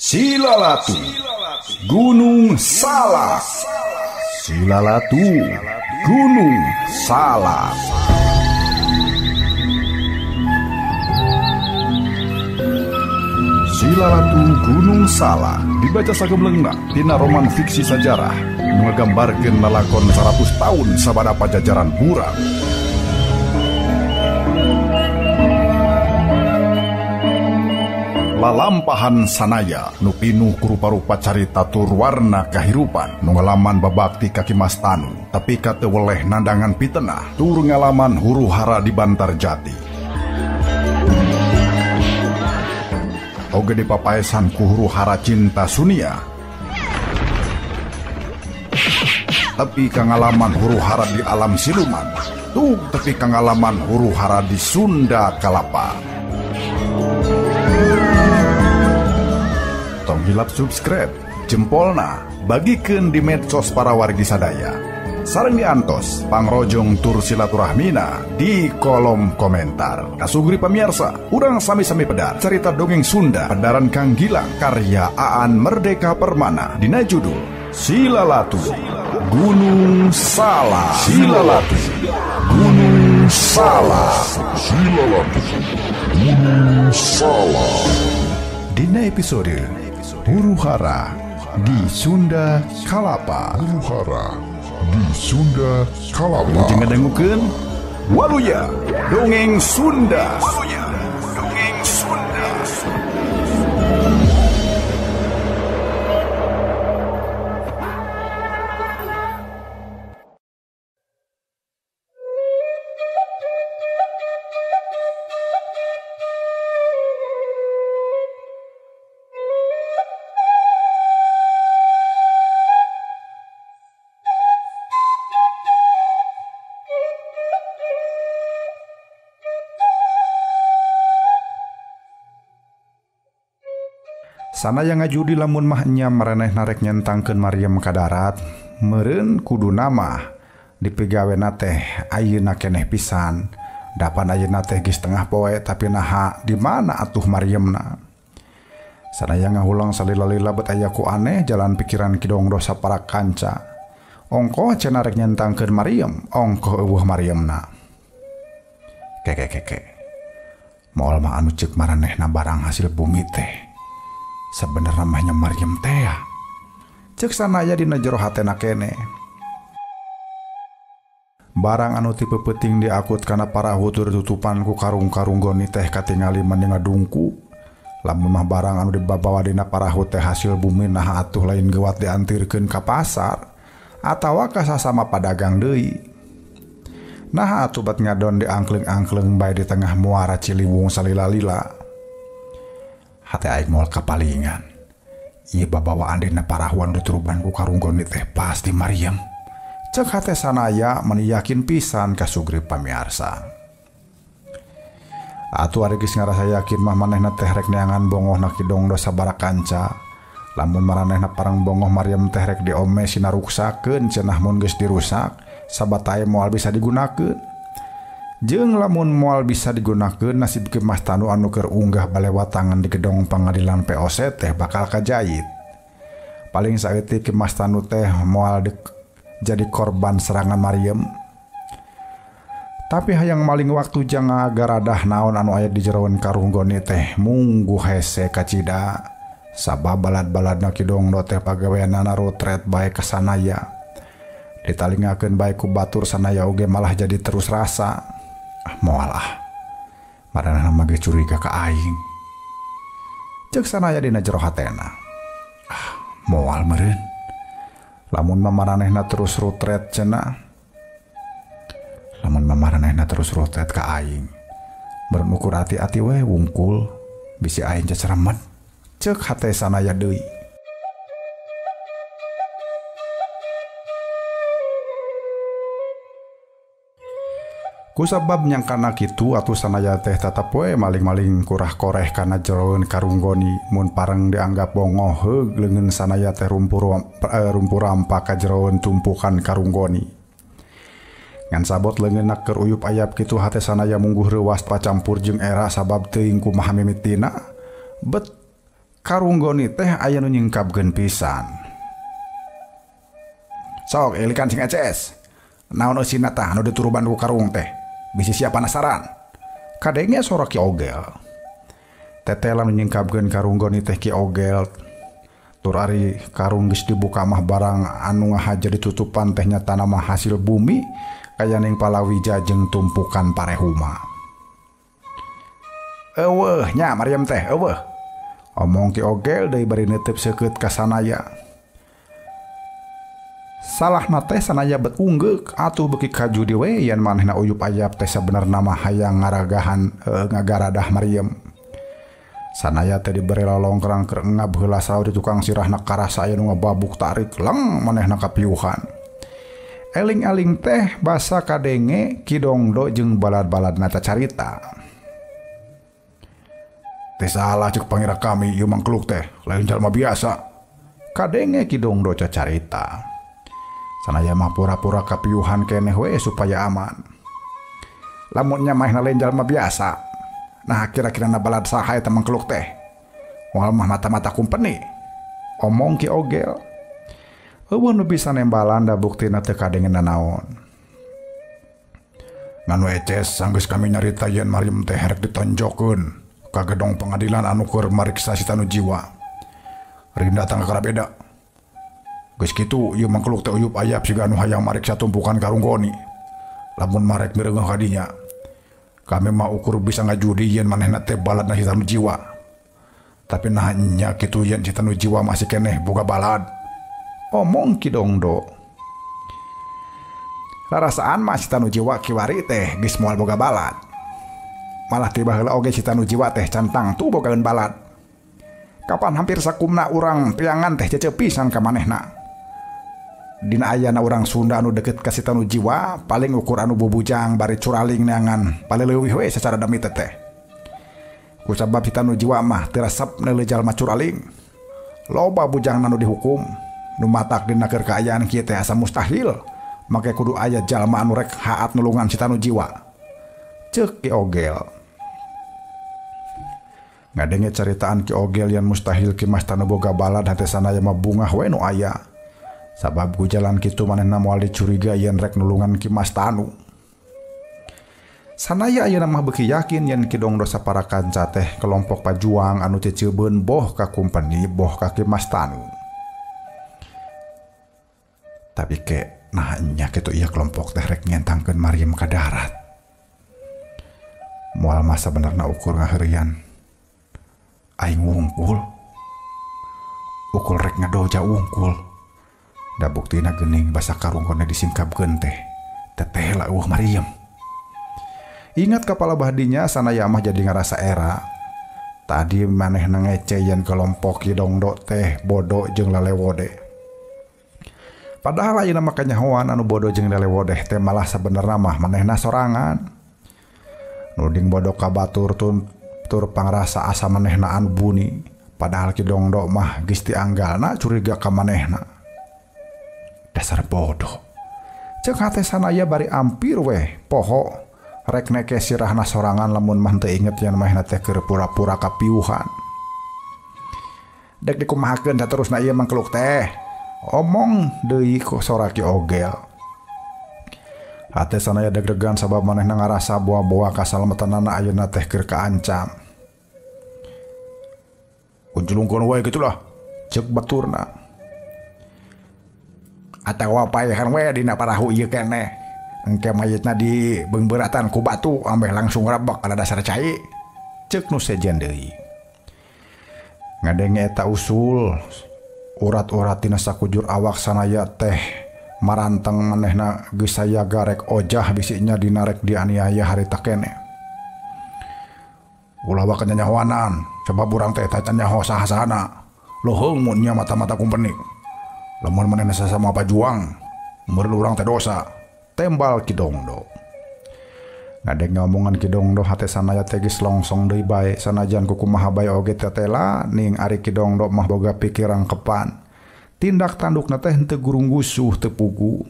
Silalatu Gunung Salak. Silalatu Gunung Salak. Silalatu Gunung Salak dibaca sagemleungna dina roman fiksi sajarah nu ngagambarkeun lalakon 100 tahun sabada pajajaran Burang. Lalampahan sanaya nu pinuh ku rupa-rupa carita tur warna kahirupan nu ngalaman babakti kaki Mas Tanu tapi kate weleh nandangan pitenah tur ngalaman huru hara di Bantarjati. Oge dipapaesan ku huru hara cinta sunia tapi kangalaman huru hara di alam siluman tuh tapi kangalaman huru hara di Sunda Kalapa. Tong hilap subscribe jempolna bagikeun di medsos para wargi sadaya sareng diantos pangrojong tur silaturahmina di kolom komentar. Kasugri pamirsa urang sami-sami pedar cerita dongeng Sunda pedaran Kang Gilang karya Aan Merdeka Permana dina judul Silalatu Gunung Salak. Silalatu Gunung Salak. Silalatu Gunung Salak. Dina episode huru hara di Sunda Kalapa. Huru hara di Sunda Kalapa. Jangan dengukeun Waluya Dongeng Sunda. Waluya Dongeng Sunda. Sana yang ngajudi lamun mahnya maraneh narek nyentangkeun Maryam ka darat meureun kudu nama dipegawena teh ayeuna keneh pisan dapan ayeuna teh geus tengah poe tapi naha di mana atuh Maryamna. Sana yang ngahulang salila-lila bet aya ku aneh jalan pikiran kidong dosa para kanca ongko cenah rek nyentangkeun Maryam ongko eueuh Maryamna keke moal mah anu ceuk maranehna barang hasil bumi teh sebenarnya mahnya Maryam teh cek sanaya dina jero hatena kene barang anu tipe peting diakut kana parahu tur tutupan ku karung-karung goni teh katingali mending ngadungku lamun mah barang anu dibawa dina parahu teh hasil bumi nah atuh lain gewat diantirkeun ka pasar atawa ka sasama padagang deui nah atuh bat ngadon diangkleng-angkleng bae di tengah muara Ciliwung salila-lila. Hati aing moal kapalingan ieu babawaan dina parahuan dituruban ku karung goni teh pasti Maryam cek hate sanaya meni yakin pisan kasugri pamiarsa atuh ari geus ngarasa yakin mah manehna teh rek neangan bongohna kidong dosa bara kanca lamun maranehna parang bongoh Maryam teh rek diome sinaruksakeun cenah mun geus dirusak sabatae moal bisa digunakeun jeung lamun moal bisa digunakeun nasib ke Mas Tanu anu keur unggah balewatangan di gedung pengadilan POC teh bakal kajait paling saeutik ke Mas Tanu teh moal jadi korban serangan Maryam tapi hayang maling waktu jang agaradah naon anu aya di jeroan karung goni teh munggu hese kacida sabab balad-baladna kidong do teh pagaweanana rutret bae ka sanaya ditalingakeun bae ku batur sanaya oge malah jadi terus rasa moal maranehna mah ge curiga ka aing cek sanaya dina jero hatena moal meureun lamun mah maranehna terus rutret cenah lamun mah maranehna terus rutret ka aing meureun ukur hati-hati we wungkul bisi aing ceceremet cek hate sanaya deui. Kusabab nyangkana kitu atuh sanaya teh tetep we maling-maling kurah koreh kana jeroeun karung goni mun pareng dianggap bongoh heug leungeun sanaya teh rumpur rampa ka jeroeun tumpukan karung goni ngan sabot leungeunna keur uyup ayap kitu hate sanaya mungguh reuwas pacampur jeung era sabab teuing kumaha mimitina bet Karunggoni teh aya nu nyingkapkeun pisan. Sok elikan sing eces. Naon eusina tah anu dituruban ku karung teh? Bisi sia penasaran. Kadenge sora Ki Ogel. Tetelan nyingkapkeun karunggoni teh Ki Ogel. Tur ari karung geus dibuka mah barang anu ngahaja ditutupan teh nyatana mah hasil bumi kaya ning palawija jeung tumpukan parehuma. Eueuh nya Maryam teh eueuh. Omong Ki Ogel deui bari neuteup seukeut ka sanaya. Salahna teh sanaya bet unggeuk atuh beuki kaju dewe yen manehna uyup ayap teh sabenerna mah hayang ngaragahan ngagaradah Maryam. Sanaya teh dibere lolongkrang keur ngab heula saur di tukang sirahna karasa aya nu ngababuk tarik leng manehna kapiuhan. Eling-eling teh basa kadenge Ki Dongdo jeung balad-baladna carita. Teh salah cek pangira kami ieu mangkluk teh lain jalma biasa. Kadenge Ki Dongdo carita. Sanaya mah pura-pura kapiuhan keneh we supaya aman. Lamunnya mah lain jalma biasa. Nah kira-kira na balad saha eta mangkeluk teh? Moal mah mata-mata kumpeni. Omong Ki Ogel. Eueuh nu bisa nembalan da buktina teu kadenge nanaon. Nganu eces sanggeus kami nyarita yen Maryam teh rek ditonjokkeun ka gedong pengadilan anu keur mariksa si tanu jiwa. Rinda tangga karabeda. Geus kitu ieu mangkeluk teh uyup ayap siga anu hayang mariksa tumpukan karunggoni. Lamun marek mireungeuh ka dinya. Kami mah ukur bisa ngajudi yen manehna teh baladna si tanu jiwa. Tapi nah nya kitu yen si tanu jiwa masih keneh boga balad. Omong Ki Dongdo. Larasaan mah si tanu jiwa kiwari teh geus moal boga balad. Malah tiba heula oge si tanu jiwa teh cantang tuh bogaeun balad. Kapan hampir sakumna urang piangan teh cecep pisan ka manehna. Dina ayana urang Sunda anu deket ka si tanu jiwa paling ukur anu bubujang bari curaling neangan paleleuwih we secara demi teteh. Kusabab si tanu jiwa mah teu resep neuleuh jalma curaling. Loba bujang anu dihukum nu matak dina keur kaayaan kieu teh asa mustahil. Make kudu aya jalma anu rek haat nulungan si tanu jiwa. Ceuk Ki Ogel. Ngadenge caritaan Ki Ogel yang mustahil Ki Mas tanu boga balad hate sanaya mah bungah we nu aya. Sabab ku jalan kitu manehna moal dicuriga yen rek nulungan Ki Mas Tanu. Sanaya ayeuna mah beuki yakin yen Ki Dongdo sapara kanca teh kelompok pajuang anu ciceubeun boh ka kumpeni boh ka Ki Mas Tanu. Tapi ke nah nya kitu ieu kelompok teh rek nyentangkeun Maryam ka darat. Moal mah sabenerna ukur ngaheurian. Aing wungkul. Ukul rek ngadoja wungkul. Da buktina geuning basa karunggona disingkapkeun teh. Teteh lah Maryam. Ingat kapala bahdinya sanaya mah jadi ngarasa era. Tadi manehna ngece yen kelompok Ki Dongdo teh bodoh jeung lalewode. Padahal ayeuna mah kanyahoan anu bodoh jeung lalewode teh malah sabenerna mah manehna sorangan. Nuding bodoh ka batur tur pangrasa asa manehna anu buni. Padahal Ki Dongdo mah geus tianggalna curiga ka manehna. Dasar bodoh. Cek hate sanaya bari ampir weh poho rek neke sirahna sorangan lamun mah teu inget yen manehna teh keur pura-pura kapiuhan. Dek dikumahakeun saterusna ieu mangkeluk teh. Omong deui ku sora Ki Ogel. Hate sanaya deg-degan sabab manehna ngarasa boa-boa kasalmetanana ayeuna teh keur kaancam. Kunjulungkeun wae gitulah cek baturna. Atawa paehan we dina parahu ieu keneh. Engke mayitna di beungbeuratan ku batu ambeh langsung rabak kana dasar cai. Ceuk nu sejen deui. Ngadenge eta usul, urat-urat tina sakujur awak sanaya teh maranteng manehna geus sayaga rek ojah bisinya dina rek dianiaya harita keneh. Ulah wae nyanyahoanan, sebab urang teh tanya nyaho saha-sahana. Loheung mun nya mata-mata kumpeni. Lamun manehna sasama pajuang, meureun urang teh dosa. Tembal Ki Dongdo. Ngadeng ngomongan Ki Dongdo hate sanaya teh geus longsong deui bae sanajan kukumaha bae oge tetela ning ari Ki Dongdo mah boga pikiran kepan. Tindak tandukna teh henteu gurung-gusuh teu pugu.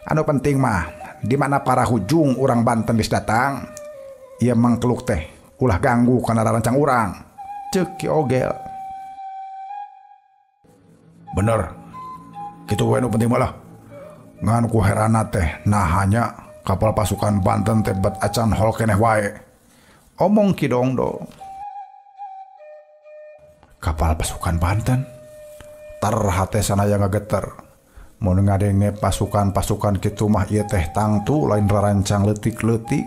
Anu penting mah di mana para hujung urang Banten geus datang, ieu mangkeluk teh ulah ganggu kana rarancang urang. Ceuk Ki Ogel. Bener, gitu we nu penting malah. Ngan ku herana teh nah hanya kapal pasukan Banten teh bet acan hol keneh wae. Omong Ki Dongdo. Kapal pasukan Banten? Tar hate sanaya ngageter. Mun ngadenge pasukan-pasukan kitu mah ieu teh tangtu lain rarancang leutik-leutik.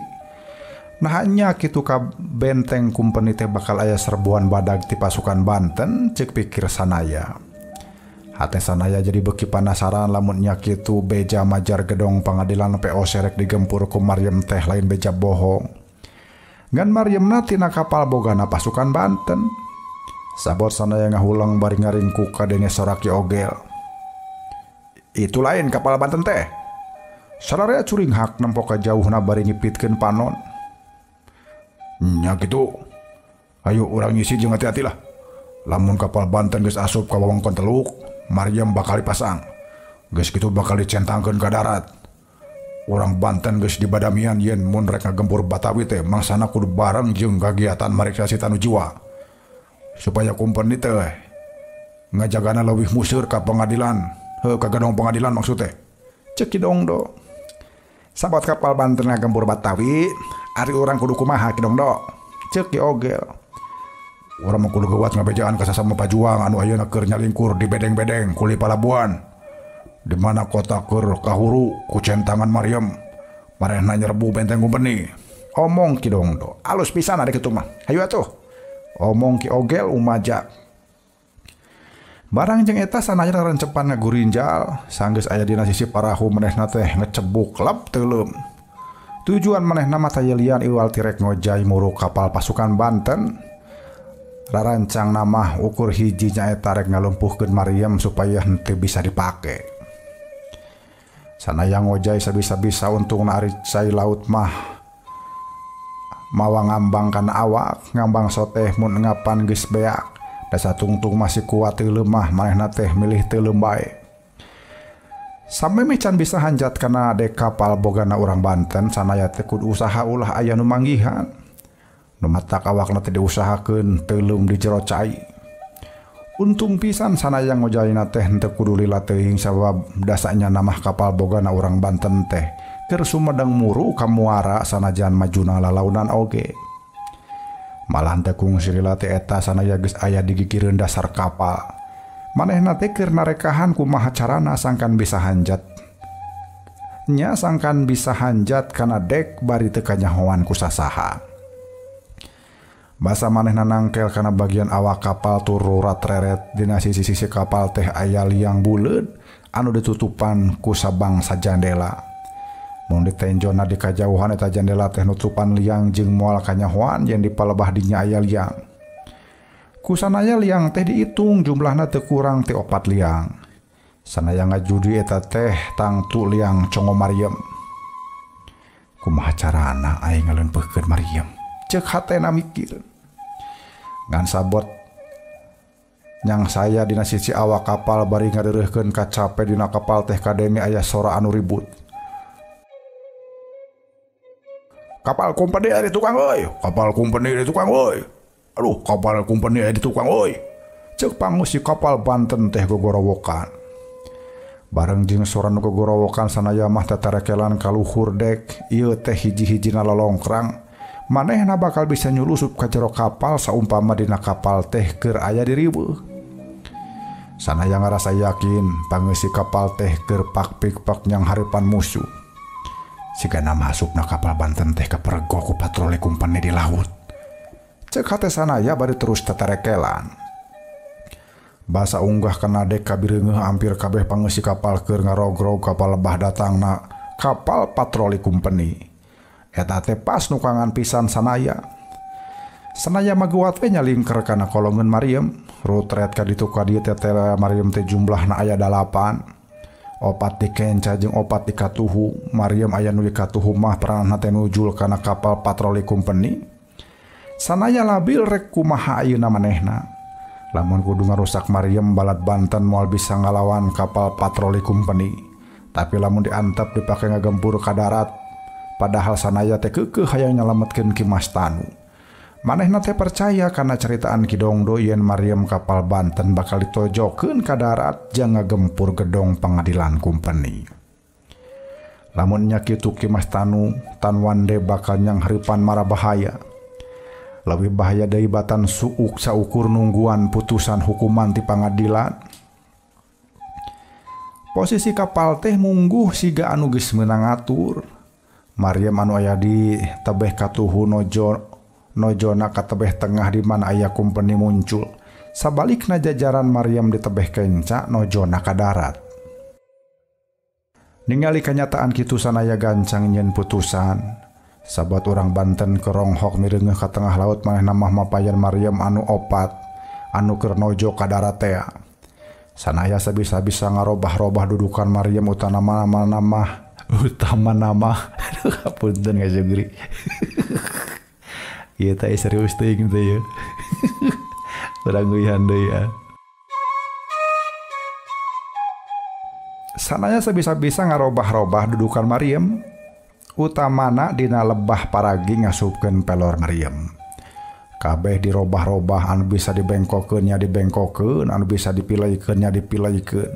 Nah hanya kitu ka benteng kumpeni teh bakal aya serbuan badag ti pasukan Banten ceuk pikir sanaya. Hate sanaya jadi beki penasaran lamun nya kitu beja majar gedong pengadilan PO serek digempur ku Maryam teh lain beja bohong. Ngan Maryamna tina kapal bogana pasukan Banten. Sabot sanaya ngahulang bari ngaringku kadenge soraki ogel. Itu lain kapal Banten teh. Sararea curing hak nempo ka jauhna bari ngipitkeun panon. Nya kitu. Ayo urang ngisi jeung hati-hati lah. Lamun kapal Banten geus asup ka wewengkon Teluk, Maryam bakal dipasang. Geus kitu bakal dicentangkeun ka darat. Urang Banten geus dibadamian yen mun rek ngagempur Batawi teh mangsana kudu bareng jeung kagiatan mariksa si Tanu Jiwa. Supaya kumpeni teh ngajagana leuwih museur ka pengadilan. Ka gedong pengadilan maksudnya. Ceuk Ki Dongdo. Sabat kapal Banten ngagempur Batawi, ari urang kudu kumaha Ki Dongdo? Ceuk Ki Ogel. Urang mah kudu geuwat ngabejaan ka sasama pajuang anu ayeuna keur nyalingkur di bedeng-bedeng kuli palabuhan. Di mana kota keur kahuru ku centangan Maryam. Marehna nyerbu benteng kumpeni. Omong Ki Dongdo. Alus pisan ade kitu mah. Hayu atuh. Omong Ki Ogel umaja. Barang jeung eta sanaya rencepan ngagurinjal sanggeus aya dina sisi parahu manehna teh ngecebuk lep teuleum. Tujuan manehna mah tayelian iwal tirek ngojay muru kapal pasukan Banten. Rarancang nama ukur hiji nyaeta rek ngalumpuhkeun Maryam supaya henteu bisa dipake. Sanaya ngojay sabisa-bisa untungna ari cai laut mah mawa ngambang kana awak, ngambang soteh mun ngapan geus beak. Dasa tungtung masih kuat teu lemah manehna teh milih teu bae. Sampai mican bisa hanjat kana dek kapal bogana urang Banten sanaya teh kudu usaha ulah aya nu manggihan. Nu matak awakna teh diusahakeun teuleum di jero cai. Untung pisan sanaya ngojayna teh henteu kudu lila teuing sabab dasanya namah kapal bogana urang Banten teh keur sumedang muru ka muara sanajan majuna lalaunan oge. Malah teh kungsi lila teh eta sanaya geus aya di gigireun dasar kapal. Manehna teh keur narekahan kumaha carana sangkan bisa hanjat. Nya sangkan bisa hanjat kana dek bari teu kanyahoan ku sasaha. Basa manehna nangkel kana bagian awak kapal turu ratreret dina sisi-sisi kapal teh aya liang buleud anu ditutupan ku sabangsa jandela. Mun ditenjona di kajauhan eta jandela teh nutupan liang jeung moal kanyahoan yen dipalebah dinya aya liang. Kusanaya liang teh diitung jumlahna teu kurang ti 4 liang. Sanaya ngajudi eta teh tangtu liang congo Maryam. Kumaha carana aing ngaleunpeuhkeun Maryam? Ceuk hatena mikir. Ngan sabot nyang saya dina sisi awak kapal bari ngadeureuhkeun kacape dina kapal teh kadenge aya sora anu ribut. Kapal kumpeni aya di tukang euy. Kapal kumpeni aya di tukang euy. Aduh, kapal kumpeni aya di tukang euy. Ceuk pangusi kapal Banten teh gogorowokan. Bareng jeung sora nu gogorowokan sanaya mah tatarekelan ka luhur dek, ieu teh hiji-hijina lolongkrang. Manehna bakal bisa nyulusup ka jero kapal saumpama dina kapal teh keur aya di riweuh. Sanaya ngarasa yakin pangeussi kapal teh keur pakpik-pak nyang hareupan musuh. Sigana masukna kapal Banten teh kaperego ku patroli kumpeni di laut. Ceuk hate sanaya bari terus tatarekelan. Basa unggah kana dek kabireungeuh hampir kabeh pangeussi kapal keur ngarogrog kapal lebah datangna kapal patroli kumpeni. Eta teh pas nukangan pisan sanaya. Sanaya maguat we nyalingker kana kolongeun Maryam. Rutret ka ditu ka dieu teh Maryam teh jumlahna aya 8. 4 di kenca jeung 4 di katuhu. Maryam aya nu di katuhu mah peranna teh nujul kana kapal patroli kumpeni. Sanaya labil rek kumaha ayeuna manehna. Lamun kudu ngarusak Maryam balad Banten moal bisa ngalawan kapal patroli kumpeni. Tapi lamun diantep dipake ngagempur ka darat, padahal sanaya teh keukeuh hayang nyalametkeun Ki Mas Tanu. Manehna teh percaya karena ceritaan Kidongdo yen Maryam kapal Banten bakal ditojokeun ka darat jang ngagempur gedong pengadilan kumpeni. Lamun nya kitu Ki Mas Tanu tan wande bakal nyang haripan mara bahaya. Lebih bahaya deui batan suuk saukur nungguan putusan hukuman ti pangadilan. Posisi kapal teh mungguh siga anu geus meunang ngatur. Maryam anu aya di tebeh katuhu nojona ka tebeh tengah di mana aya kumpeni muncul. Sabalikna jajaran Maryam di tebeh kenca nojona ka darat. Ningali kenyataan kitu sanaya gancang nyen putusan. Sabat orang Banten keronghok mireungeuh ka tengah laut manehna mah mapayan Maryam anu opat anu keur nojo ka darat tea. Sanaya sabisa-bisa ngarobah-robah dudukan Maryam utama nama punten ngajegri. Ieu teh serius teuing teh ya. Urang nguihan deui ya. Sanaya sabisa-bisa ngarobah-robah dudukan Maryam utamana dina lebah paragi ngasupkeun pelor Maryam. Kabeh dirobah-robah anu bisa dibengkokeun nya dibengkokeun, anu bisa dipilihkeun nya dipilihkeun.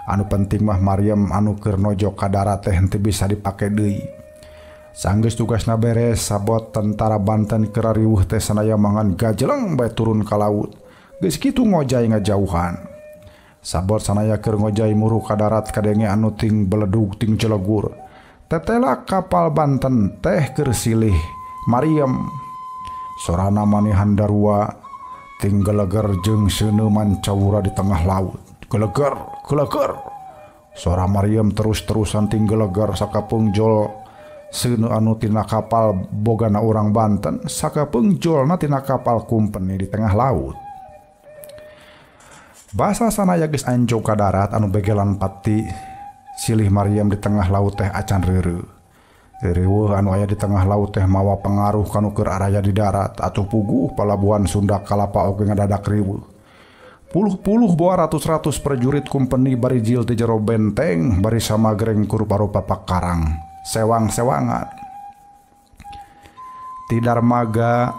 Anu penting mah Maryam anu keur nojo ka darat teh henteu bisa dipake deui. Sanggeus tugasna beres sabot tentara Banten keur riweuh teh sanaya mangan gajeleng bae turun ka laut. Geus kitu ngojay ngajauhan. Sabot sanaya keur ngojay muruh ka darat kadenge anu ting beledug ting jelegur. Tetela kapal Banten teh keur silih Maryam. Sorana manihan darua ting geleger jeung seuneu mancawura di tengah laut. Geleger. Suara Maryam terus-terusan ting geleger sakapeungjol seuneu anu tina kapal bogana urang Banten sakapeungjolna tina kapal kumpeni di tengah laut. Basa sanaya geus anjog ka darat anu begelan pati silih Maryam di tengah laut teh acan reureuh. Riweuh anu aya di tengah laut teh mawa pengaruh kanu keur araya di darat atuh puguh palabuhan Sunda Kalapa oge ngadadak riweuh. Puluh-puluh boa ratus-ratus prajurit kumpeni bari jil ti jero benteng bari samagreng kurupa-rupa pakarang sewang-sewangan. Ti darmaga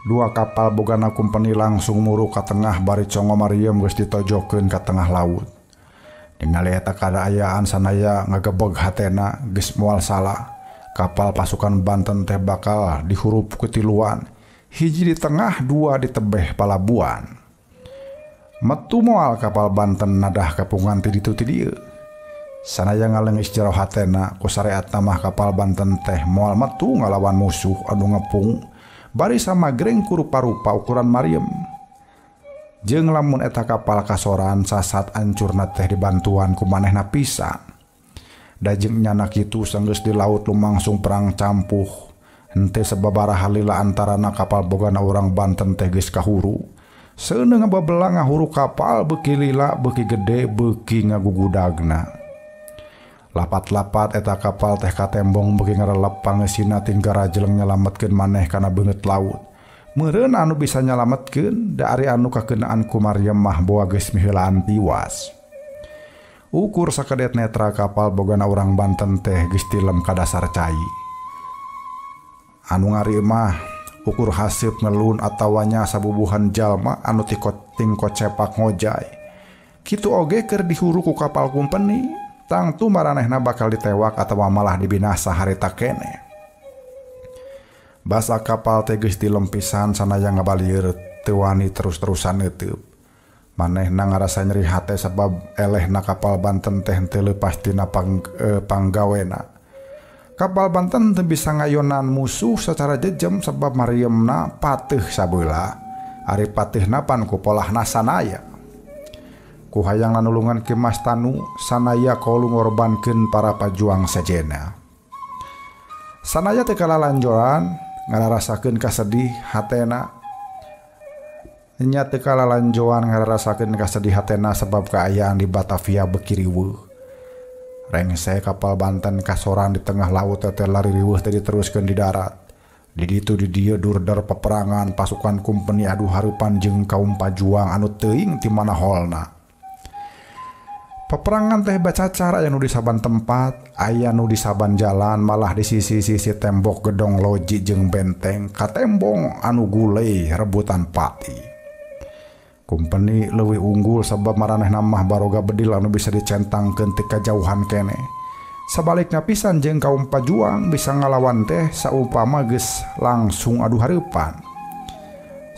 dua kapal bogana kumpeni langsung muruh ka tengah bari congo Maryam geus ditojokeun ka tengah laut. Ningali eta kadaayaan sanaya ngagebeg hatena geus moal salah. Kapal pasukan Banten teh bakal dihurup ketiluan. Hiji di tengah, dua di tebeh palabuhan. Metu moal kapal Banten nadah kapungan ti ditu ti dieu. Sanaya ngaleungis jero hatena ku sareatna mah kapal Banten teh moal metu ngalawan musuh anu ngepung bari samagreng ku rupa-rupa ukuran Maryam. Jeung lamun eta kapal kasoran sasat ancurna teh dibantuan ku manehna pisan. Da jeung nyana kitu sanggeus di laut lumangsung perang campuh. Henteu sababaraha lila antarana kapal bogana urang Banten teh geus kahuru. Seuneu ngababelang ngahuru kapal beuki lila, beuki gede, beuki ngagugudagna. Lapat-lapat eta kapal teh katembong beuki ngarelep pangeusina tinggara jeleng nyalametkeun maneh kana beungeut laut. Meureun anu bisa nyalametkeun da ari anu kakeunaan ku Maryam mah boa geus miheulaan tiwas. Ukur sakedet netra kapal bogana urang Banten teh geus tilem ka dasar cai. Anu ngari mah ukur haseup ngelun atawanya sabubuhan jalma anu ting kocepak ngojay. Kitu oge keur dihuru ku kapal kumpeni, tangtu maranehna bakal ditewak atawa malah dibinasa harita keneh. Basa kapal teh geus tilem pisan sanaya ngabalieur teu wani terus-terusan neuteub. Manehna ngarasa nyeri hate sabab elehna kapal Banten teh teu leupas tina panggawena. Kapal Banten teu bisa ngayonan musuh secara jejem sabab Maryamna pateuh sabeula. Ari pateuhna pan ku polahna sanaya. Ku hayang nulungan Ki Mas Tanu sanaya kaulu ngorbankeun para pajuang sejenna. Sanaya teu kalalanjoran ngararasakeun kasedih hatena. Nya teu kalalanjoan ngararasakeun kasedih hatena sebab kaayaan di Batavia beuki riweuh. Rengse kapal Banten kasoran di tengah laut teh lari riweuh teh diteruskeun di darat. Di ditu di dieu durder peperangan pasukan kumpeni adu harupan jeung kaum pajuang anu teuing ti mana holna. Peperangan teh bacacar aya nu di saban tempat, aya nu di saban jalan, malah di sisi-sisi tembok gedong loji jeung benteng katembong anu gulei rebutan pati. Kumpeni leuwih unggul sabab maranehna mah baroga bedil anu bisa dicentangkeun ti kajauhan kene. Sabalikna pisan jeung kaum pajuang bisa ngalawan teh saupama geus langsung adu hareupan.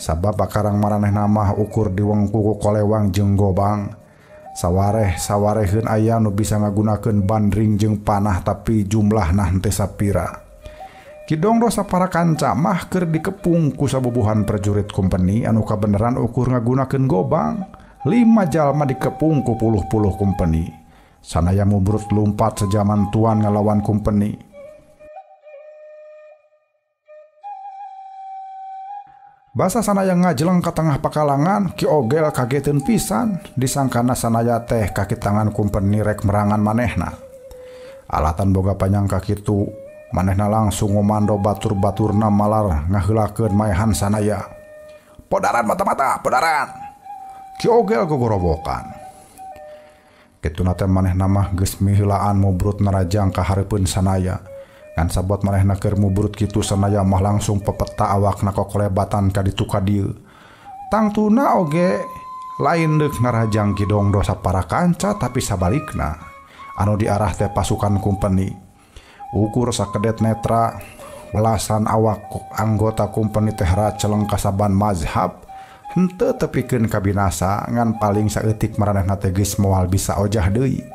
Sabab bakarang maranehna mah ukur diwengku ku kolewang jeung gobang. Sawareh-sawareheun aya nu bisa ngagunakeun bandring jeung panah tapi jumlahna henteu sapira. Kidongdo sapara kanca mah keur dikepung ku sabubuhan prajurit kumpeni anu kabeneran ukur ngagunakeun gobang. 5 jalma dikepung ku puluh-puluh kumpeni. Sanaya mubrut lumpat sejaman tuan ngalawan kumpeni. Basa sanaya ngajeleng ka tengah pakalangan, Ki Ogel kageteun pisan disangkana sanaya teh kaki tangan kumpeni rek merangan manehna. Alatan boga panyangka kitu, manehna langsung ngomando batur-baturna malar ngaheulakeun maehan sanaya. Podaran mata-mata, podaran. Ki Ogel gogorobokan. Kituna teh manehna mah geus miheulaan mubrut narajang ka hareupeun sanaya. Ngan sabot manehna keur mubrut kitu sanaya mah langsung pepeta awakna kokolebatan ka ditu ka dieu. Tangtuna oge lain deuk narajang Kidongdo sapara kanca tapi sabalikna anu diarah teh pasukan kumpeni. Ukur sakedet netra belasan awak anggota kumpeni teh raceleng ka saban mazhab henteu tepikeun ka binasa ngan paling saeutik maranehna teh geus moal bisa ojah deui.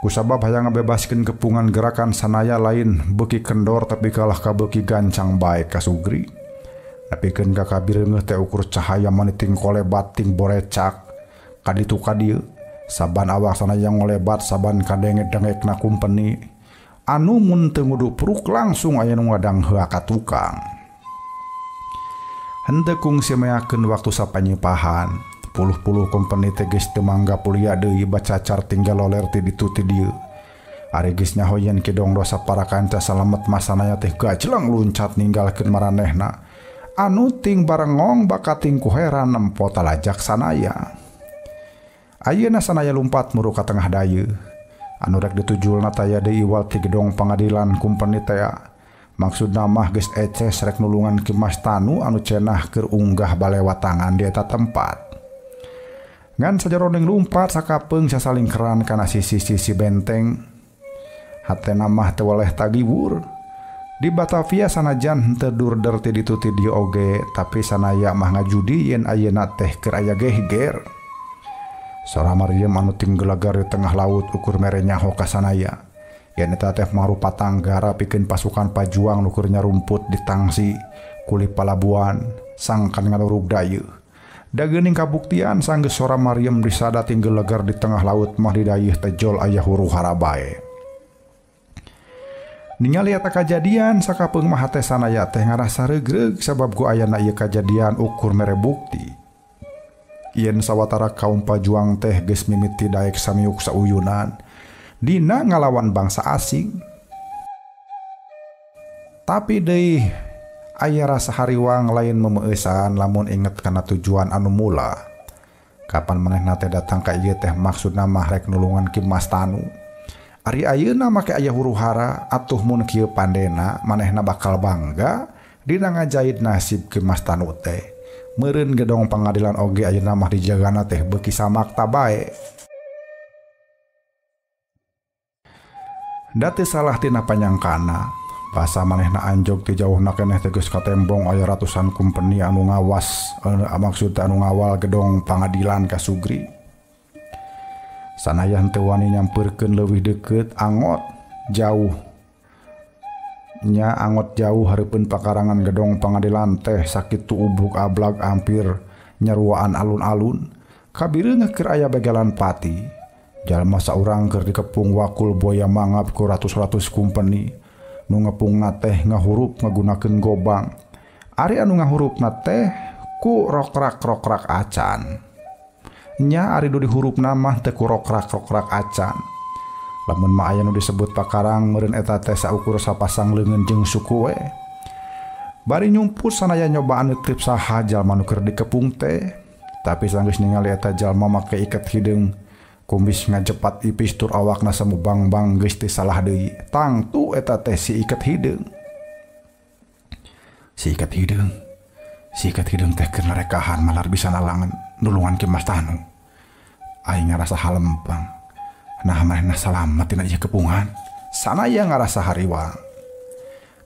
Kusabab hayang ngabebaskeun kepungan gerakan sanaya lain beuki kendor tapi kalah ka beuki gancang bae ka Sugri. Napikeun ka kabireungeuh teh ukur cahaya maniting kolebat ting borecak ka ditu ka dieu. Saban awak sanaya ngolebat saban kadenge-dengekna kumpeni anu mun teu ngudupruk langsung aya nu ngadangheua ka tukang. Henteu kungsi meakeun waktu sapanyipahan. Puluh-puluh kumpeni teh geus teu mangga pulia deui bacacar tinggal loler ti ditu ti dieu. Ari geus nyahoyeun Kidongdo sapara kanca salamet masanaya teh gajlang luncat ninggalkeun maranehna. Anu ting barengong bakating ku heran nempo talajak sanaya. Ayeuna sanaya lumpat muru ka tengah dayeuh. Anu rek ditujulna taya deui iwal ti gedong pangadilan kumpeni teh. Maksudna mah geus eces rek nulungan Ki Mas Tanu anu cenah keur unggah balewatangan di eta tempat. Ngan sajaroning lumpat sakapeung sasalingkeran kana sisi-sisi benteng. Hatena mah teu waleh tagiwur. Di Batavia sanajan henteu durder ti ditu ti dieu oge, tapi sanaya mah ngajudi yen ayeuna teh keur aya gehger. Sora Maryam anu tinggelagar di tengah laut ukur mere nyaho ka sanaya. Yen eta teh marupa tanggara pikeun pasukan pajuang nu keur nyarumput di tangsi kuli palabuhan sangkan ngalurug dayeuh. Da geuning kabuktian sanggeus sora Maryam disada tinggelagar di tengah laut mah di dayeuh tejol aya huru-hara bae. Ningali eta kajadian sakapeung mah teh sanaya teh ngarasa regreg sabab ku ayana ieu kajadian ukur mere bukti yen sawatara kaum pajuang teh geus mimiti daek samiuk sauyunan dina ngalawan bangsa asing. Tapi deui aya rasa hariwang lain memeueusan lamun inget kana tujuan anu mula. Kapan manehna teh datang ka ieu teh maksudna mah rek nulungan Ki Mas Tanu. Ari ayeuna make aya huru-hara atuh mun kieu pandena manehna bakal bangga dina ngajahit nasib Ki Mas Tanu teh. Meureun gedong pangadilan oge ayeuna mah dijagana teh beuki samakta bae. Da teu salah tina panyangkana. Basa manehna anjog ti jauhna keneh teh geus katembong aya ratusan kumpeni anu ngawas, maksud anu ngawal gedong pangadilan ka Sugri. Sanaya henteu wani nyampeurkeun leuwih deukeut angot jauh. Nya angot jauh hareupeun pakarangan gedong pangadilan teh sakitu ubuk ablag hampir nyaruaan alun-alun. Kabireungeuh keur aya begalan pati. Jalma saurang keur dikepung wakul boya mangap ku ratus-ratus kumpeni. Nu ngepungna teh ngahurup ngagunakeun gobang. Ari anu ngahurupna teh ku rokrak-rokrak acan. Nya ari nu dihurupna mah teh ku rokrak-rokrak acan. Lamun mah aya nu disebut pakarang meureun eta teh saukur sapasang leungeun jeung suku we. Bari nyumput sanaya nyobaan neuteup saha jalma nu keur dikepung teh, tapi sanggeus ningali eta jalma make iket hideung kumis ngajepat ipis tur awakna samubang-bang geus teu salah deui. Tangtu eta teh si iket hideung. Si iket hideung teh keur narekahan malar bisa nalangan nulungan ke Mas Tanu. Aing ngarasa halempang. Nah manehna salamet tina ieu kepungan. Sanaya ngarasa hariwang.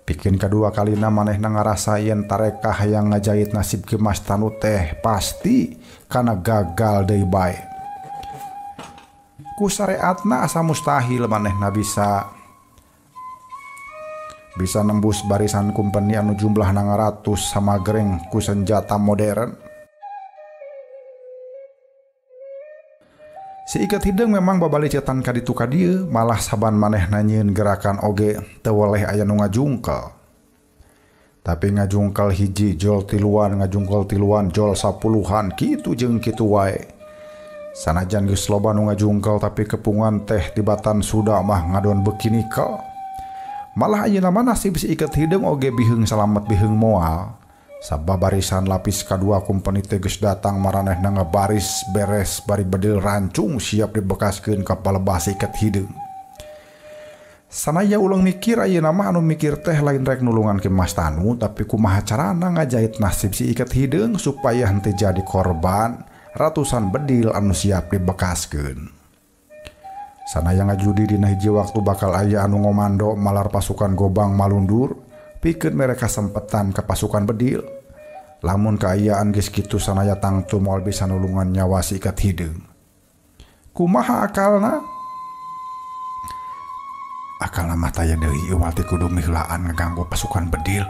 Pikeun kadua kalina manehna ngarasa yen tarekah yang ngajait nasib ke Mas Tanu teh pasti kana gagal deui bae. Ku syariatna asa mustahil manehna bisa nembus barisan kumpeni anu jumlahna ngaratus sama gereng ku senjata modern. Si iket hideung memang babalecetan ka ditu ka dieu, malah saban manehna nyieun gerakan oge teu weleh aya nu ngajungkel. Tapi ngajungkel hiji jol tiluan, ngajungkel tiluan jol 10-an, kitu jeung kitu wae. Sanajan geus loba nu ngajungkel tapi kepungan teh tibatan suda mah ngadon beuki nikel. Malah ayeuna mah nasib si iket hideung oge biheung salamet biheung moal. Sabab barisan lapis kadua kumpeni teh geus datang maranehna ngabaris beres bari bedil rancung siap dibekaskeun ka palebah si iket hideung. Sanaya ulang mikir ayeuna mah anu mikir teh lain rek nulungan ke Mas Tanu tapi kumaha carana ngajait nasib si iket hideung supaya henteu jadi korban ratusan bedil anu siap dibekaskeun. Sanaya ngajudi dina hiji waktu bakal aya anu ngomando malar pasukan Gobang malundur pikeun mereka sempetan ke pasukan bedil. Lamun kaayaan geus kitu sanaya tangtu moal bisa nulungan nyawa si iket hideung. Kumaha akalna? Akalna mah taya deui eueuh teh kudu mihlaan ngaganggu pasukan bedil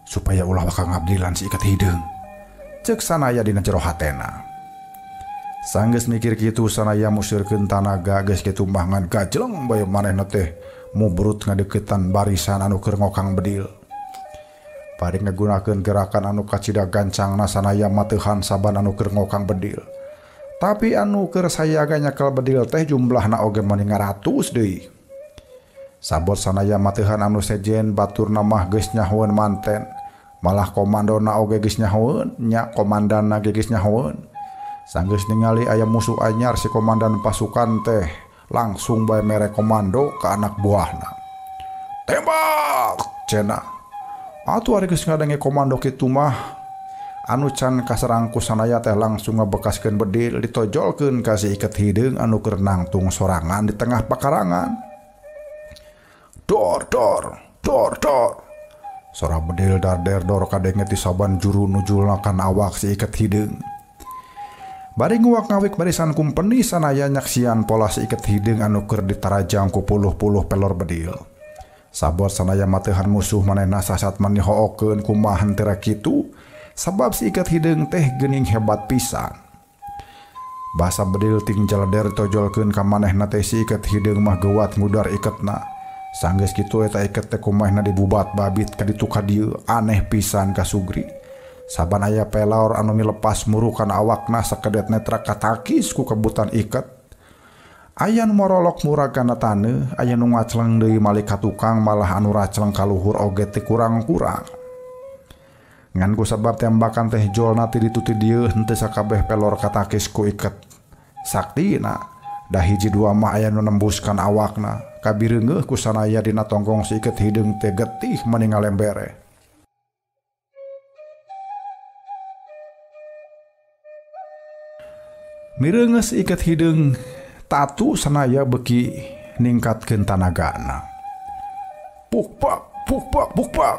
supaya ulah bakal ngabdilan si iket hideung. Ceuk sanaya dina jero hatena. Sanggeus mikir kitu sanaya musirkeun tanaga geus kitu mah ngan gajleng bae manehna teh mubrut ngadeuketan barisan anu keur ngokang bedil. Bari ngagunakeun gerakan anu kacida gancangna sanaya mateuhan saban anu keur ngokang bedil. Tapi anu keur sayaga nyakel bedil teh jumlahna oge mani 100 deui. Sabot sanaya mateuhan anu sejen baturna mah geus nyahoeun manten. Malah komandona oge geus nyahoeun, nya komandanna ge geus nyahoeun. Sanggeus ningali aya musuh anyar si komandan pasukan teh langsung bae mere komando ke anak buahna. Tembak! Cenah. Atuh ari geus ngadange komando kitu mah anu can kaserang ku sanaya teh langsung ngabekaskeun bedil ditojolkeun ka si iket hideung anu keur nangtung sorangan di tengah pakarangan. Dor dor dor dor. Sora bedil darder dor kadenge ti saban juru nujulna kana awak si iket hideung. Bari nguak ngawik barisan kumpeni sanaya nyaksian pola si iket hideung anu keur ditarajang ku puluh-puluh pelor bedil. Sabot sanaya mateuhan musuh manehna sasat manihookeun kumaha henteu kitu sabab si iket hideung teh geuning hebat pisan. Basa bedil ting jalader tojolkeun ka manehna teh si iket hideung mah geuwat ngudar iketna. Sanggeus kitu eta iket teh kumahna dibubat babit ka ditu ka dieu aneh pisan ka Sugri. Saban aya pelor anu milepas murukan awakna sakedet netra katakis ku kebutan iket. Aya nu morolok muragana taneuh, aya nu ngacleng deui malik ka tukang malah anu racleng ka luhur oge teu kurang-kurang. Ngan ku sabab tembakan teh jolna ti ditu ti dieu henteu sakabeh pelor katakis ku iket. Saktina da hiji dua mah aya nu nembuskan awakna. Kabireungeuh ku sanaya dina tonggong si iket hideung teh getih meni ngalembere. Mireungeus iket hideung tatu sanaya beuki ningkatkeun tanagana. Pukpak, pukpak, pukpak.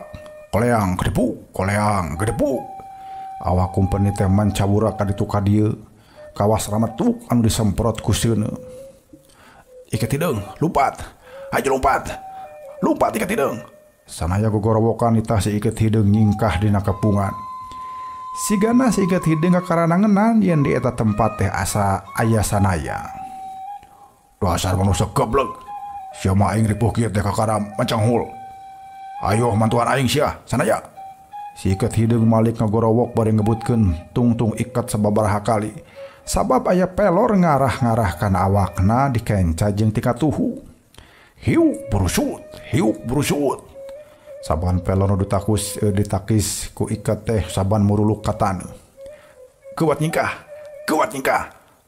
Koleang gedebuk, koleang gedebuk. Awak kumpeni teh mancabura ka ditu ka dieu. Kawas rametuk anu disemprot ku seuneu. Iket hideung, lumpat. Hayu lumpat. Lumpat iket hideung. Sanaya gogorowokan itah si iket hideung nyingkah dina kepungan. Sigana si iket hideung karanangenan yen di eta tempat teh asa aya sanaya. Dasar manusia goblok. Sia mah aing ripuh kieu teh kakara mancanghul. Ayo mantuan aing sia sanaya. Si iket hideung malik ngagorowok bari ngebutkeun tungtung iket sababaraha kali. Sabab aya pelor ngarah-ngarah kana awakna dikenca jeung tika tuhu. Hiuk berusut, hiuk berusut. Saban pelor ditakis ku iket teh saban muruluk ka taneuh. Kuat nyingkah,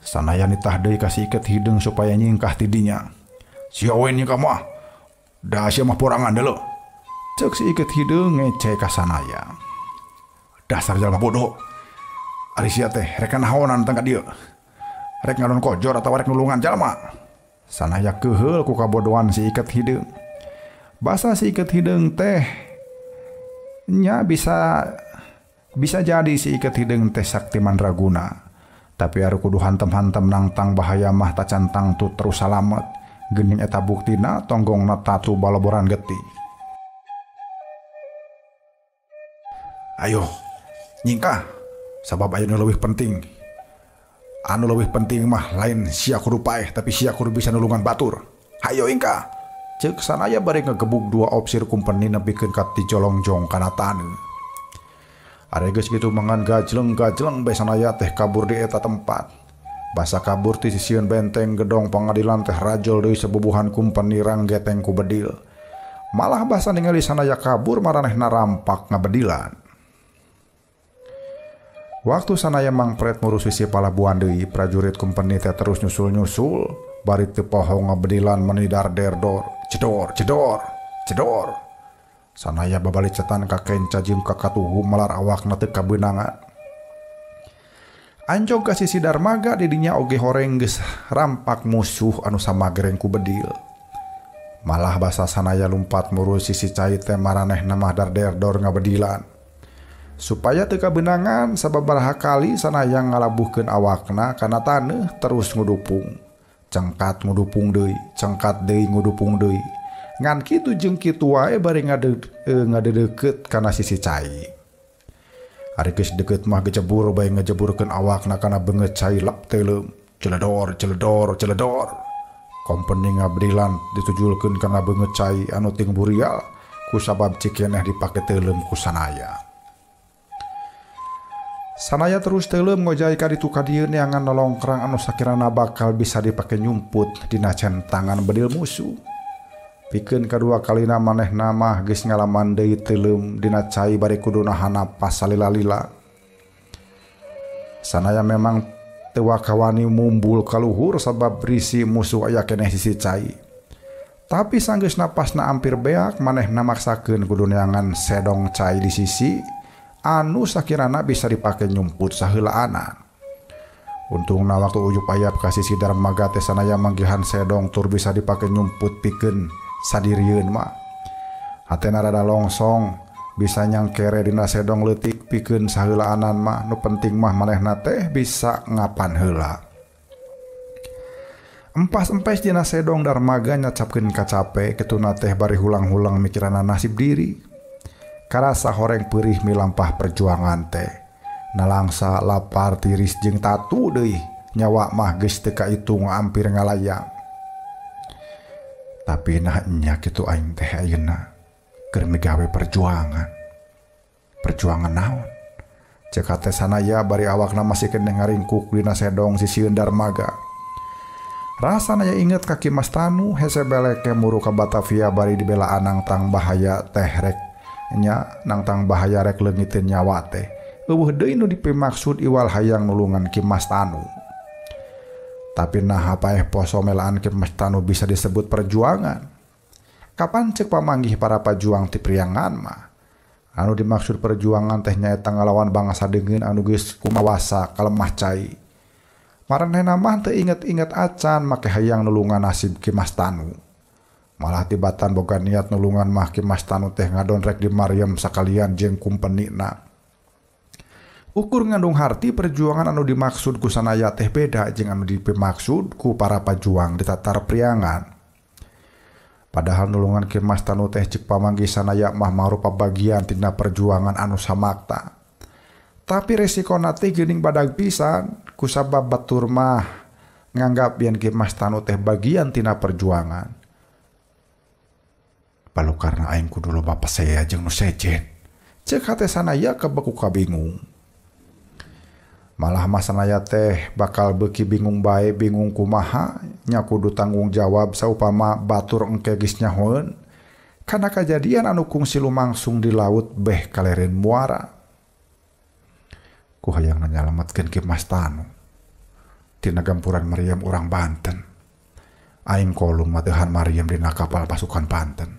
Sanaya nitah deui kasih iket hideung supaya nyingkah tidinya. Sioen nyingkah mah. Da sia mah porangan deuleu. Ceuk si iket hideung ngece ka Sanaya. Dasar jalma bodoh. Ari sia teh rek nahonan tangka dieu. Rek ngadon kojor atau rek nulungan jalma. Sanaya keheul ku kabodohan si iket hideung. Basa si iket hideung teh nya bisa jadi si iket hideung teh sakti mandraguna. Tapi aru kudu hantem-hantem nangtang bahaya mah tacantang tu terus salamet. Geuning eta buktina tonggongna tatu baloboran getih. Ayo, nyingkah. Sabab aya nu leuwih penting. Anu leuwih penting mah lain sia kudu paeh tapi sia kudu bisa nulungan batur. Hayo ingkah. Ceuk Sanaya bari ngagebug dua opsir kumpeni nepikeun ka ti jolongjong kana taneuh. Are geus kitu mangan gajleng-gajleng bae Sanaya teh kabur di eta tempat. Basa kabur ti sisieun benteng gedong pangadilan teh rajol deui sebubuhan kumpeni ranggeteng ku bedil. Malah basa ningali Sanaya kabur maranehna rampak ngabedilan. Waktu Sanaya mangpret ngurus sisi palabuhan deui, prajurit kumpeni teh terus nyusul-nyusul, bari teu poho ngabedilan menidar derdor, cedor. Sanaya babalik cetan ka kenca jeung ka katuhu malar awakna teu kabeunangan. Anjog ka sisi darmaga di dinya oge horeng geus rampak musuh anu samagereng ku bedil. Malah basa Sanaya lumpat ngurus sisi cai teh maranehna mah darderdor ngabedilan. Supaya teu kabeunangan sababaraha kali Sanaya ngalabuhkeun awakna kana taneuh terus ngudupung. Cengkat ngudupung deui, cengkat deui ngudupung deui. Ngan kitu jeung kitu wae bari ngadeukeut kana sisi cai. Ari geus deukeut mah gejebur bae ngajeburkeun awakna kana beungeut cai lap teuleum. Celedor. Kompeni ngabdilan ditujulkeun kana beungeut cai anu ting burial kusabab cikeneh dipake teuleum ku Sanaya. Sanaya terus teuleum ngojai ka ditu ka dieu neangan nolongkrang anu sakirana bakal bisa dipake nyumput dina centangan bedil musuh. Pikeun kadua kalina manehna mah geus ngalaman deui teuleum dina cai bari kudu nahan napas salila-lila. Sanaya memang teu wakawani mumbul ka luhur sabab berisi musuh aya keneh sisi cai. Tapi sanggeus napasna ampir beak manehna maksakeun kudu neangan sedong cai di sisi anu sakirana bisa dipake nyumput saheulaanan. Untungna waktu ujub ayap ka sisi darmaga teh Sanaya manggihan sedong tur bisa dipake nyumput pikeun sadirieun mah. Hatena rada longsong bisa nyangkere dina sedong leutik pikeun saheulaanan mah nu penting mah manehna teh bisa ngapan heula. Empas-empes dina sedong darmaga nyacapkeun kacape kituna teh bari hulang-hulang mikiranna nasib diri. Karasa horeng perih milampah perjuangan teh. Nalangsa lapar tiris jeung tatu deui nyawa mah geus teu kaitung ampir ngalayang. Tapi nah nya kitu aing teh ayeuna keur migawe perjuangan. Perjuangan naon? Ceuk teh Sanaya bari awakna masih keneh ngaringkuk dina sedong sisieun darmaga. Rasana ya inget kaki Mas Tanu hese beleke muru ka Batavia bari dibela anang tang bahaya teh rek nya nangtang bahaya rek leungiteun nyawa teh. Eueuh deui nu dipimaksud iwal hayang nulungan Ki Mas Tanu. Tapi nah paeh poso melaan Ki Mas Tanu bisa disebut perjuangan. Kapan ceuk pamanggih para pajuang ti Priangan mah. Anu dimaksud perjuangan teh nyaeta ngalawan bangsa deungeun anu geus kumawasa kalemah cai. Maranehna mah teu inget-inget acan make hayang nulungan nasib Ki Mas Tanu. Malah tibatan boga niat nulungan mah Ki Mas Tanu teh ngadon rek di Maryam sakalian jeung kumpenina. Ukur ngandung harti perjuangan anu dimaksud ku Sanaya teh beda jeung anu dimaksud ku para pajuang di tatar Priangan. Padahal nulungan Ki Mas Tanu teh ceuk pamanggih Sanaya mah mangrupa bagian tina perjuangan anu samakta. Tapi resikona teh geuning badag pisan kusabab batur mah nganggap yen Ki Mas Tanu teh bagian tina perjuangan. Palu karena aing kudu loba pasea jeung nu sejen. Ceuk hate Sanaya kebeku kabingung. Malah mah Sanaya teh bakal beuki bingung bae bingung kumaha nya kudu tanggung jawab saupama batur engke geus nyahoeun kana kajadian anu kungsi lumangsung di laut beh kaleren muara. Ku hayang nyalametkeun Ki Mas Tanu. tina gampuran Maryam urang Banten. Aing kolung matehan Maryam dina kapal pasukan Banten.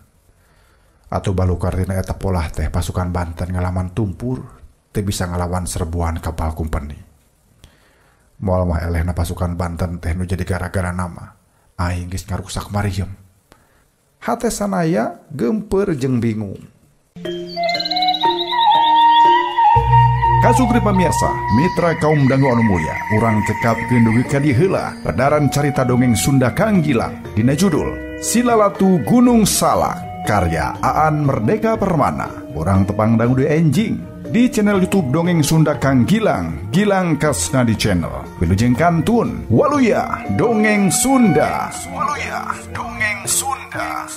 Atau balukar dina eta polah teh pasukan Banten ngalaman tumpur teh bisa ngalawan serbuan kapal company. Moal mah elehna pasukan Banten teh nu jadi gara-gara nama aing geus ngarusak Maryam. Hate sanaya gempeur jeung bingung. Kasugri pamirsa, mitra kaum dangu anu mulia, urang cekap gendugi ka dieu heula pedaran carita dongeng Sunda Kang Gilang dina judul Silalatu Gunung Salak karya Aan Merdeka Permana. Urang tepang dangu di enjing di channel YouTube Dongeng Sunda Kang Gilang, Gilang Kasna di channel. Wilujeng kantun Waluya Dongeng Sunda. Waluya Dongeng Sunda.